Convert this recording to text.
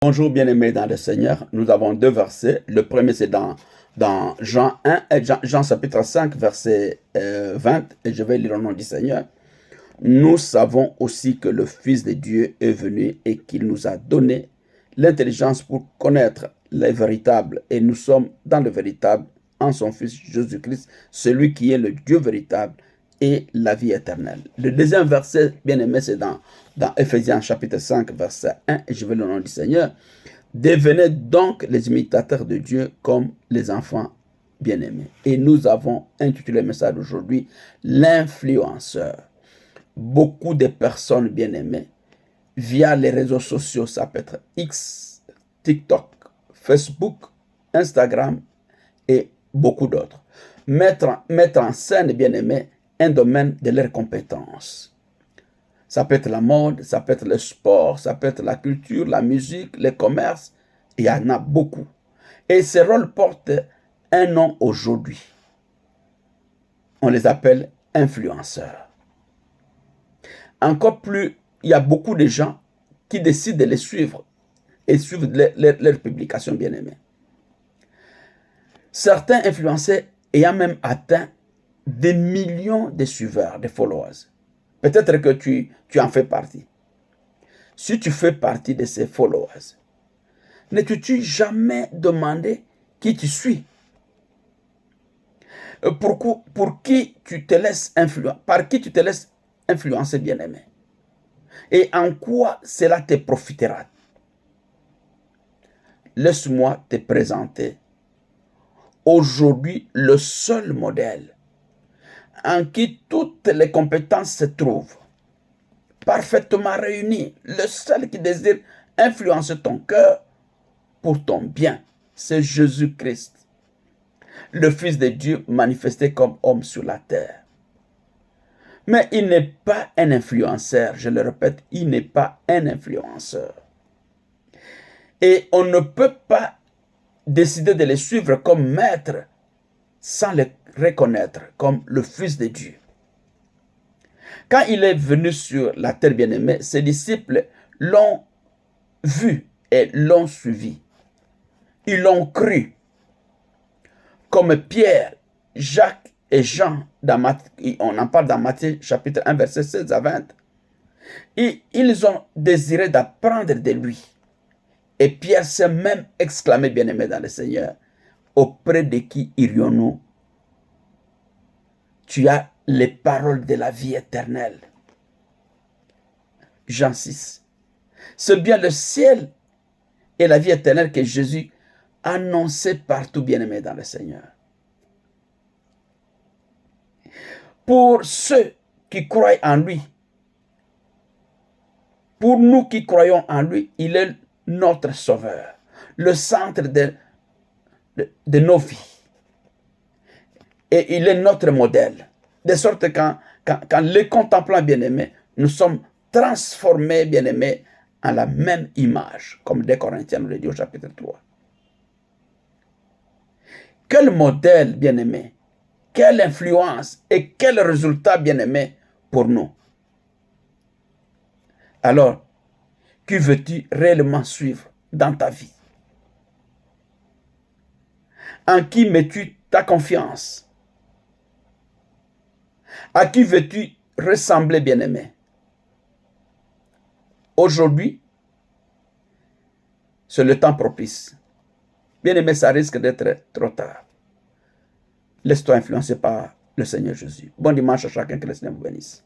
Bonjour bien-aimés dans le Seigneur, nous avons deux versets. Le premier c'est dans Jean 1, Jean chapitre 5 verset 20, et je vais lire au nom du Seigneur. Nous savons aussi que le Fils de Dieu est venu et qu'il nous a donné l'intelligence pour connaître les véritables, et nous sommes dans le véritable en son Fils Jésus-Christ, celui qui est le Dieu véritable et la vie éternelle. Le deuxième verset, bien aimé, c'est dans Ephésiens chapitre 5, verset 1, et je vais le nom du Seigneur. Devenez donc les imitateurs de Dieu comme les enfants bien-aimés. Et nous avons intitulé le message d'aujourd'hui, l'influenceur. Beaucoup de personnes bien-aimées, via les réseaux sociaux, ça peut être X, TikTok, Facebook, Instagram et beaucoup d'autres, mettre en scène, bien-aimés, un domaine de leurs compétences. Ça peut être la mode, ça peut être le sport, ça peut être la culture, la musique, le commerce. Il y en a beaucoup. Et ces rôles portent un nom aujourd'hui. On les appelle influenceurs. Encore plus, il y a beaucoup de gens qui décident de les suivre et suivre leurs publications bien-aimées. Certains influenceurs ayant même atteint des millions de suiveurs, de followers. Peut-être que tu en fais partie. Si tu fais partie de ces followers, ne t'es-tu jamais demandé qui tu suis? Pour qui tu te laisses influencer, par qui tu te laisses influencer, bien-aimé? Et en quoi cela te profitera? Laisse-moi te présenter aujourd'hui le seul modèle en qui toutes les compétences se trouvent, parfaitement réunies. Le seul qui désire influencer ton cœur pour ton bien, c'est Jésus-Christ, le Fils de Dieu manifesté comme homme sur la terre. Mais il n'est pas un influenceur, je le répète, il n'est pas un influenceur. Et on ne peut pas décider de les suivre comme maître sans les reconnaître comme le Fils de Dieu. Quand il est venu sur la terre bien-aimée, ses disciples l'ont vu et l'ont suivi. Ils l'ont cru. Comme Pierre, Jacques et Jean, on en parle dans Matthieu chapitre 1, verset 16 à 20. Et ils ont désiré d'apprendre de lui. Et Pierre s'est même exclamé, bien-aimé dans le Seigneur, auprès de qui irions-nous? Tu as les paroles de la vie éternelle. Jean 6. C'est bien le ciel et la vie éternelle que Jésus annonçait partout, bien-aimé dans le Seigneur. Pour ceux qui croient en lui, pour nous qui croyons en lui, il est notre sauveur, le centre de nos vies. Et il est notre modèle. De sorte que quand les contemplant, bien-aimés, nous sommes transformés, bien-aimés, en la même image, comme 2 Corinthiens nous le dit au chapitre 3. Quel modèle, bien-aimé, quelle influence et quel résultat, bien-aimé, pour nous. Alors, qui veux-tu réellement suivre dans ta vie? En qui mets-tu ta confiance? À qui veux-tu ressembler, bien-aimé? Aujourd'hui, c'est le temps propice. Bien-aimé, ça risque d'être trop tard. Laisse-toi influencer par le Seigneur Jésus. Bon dimanche à chacun, que le Seigneur vous bénisse.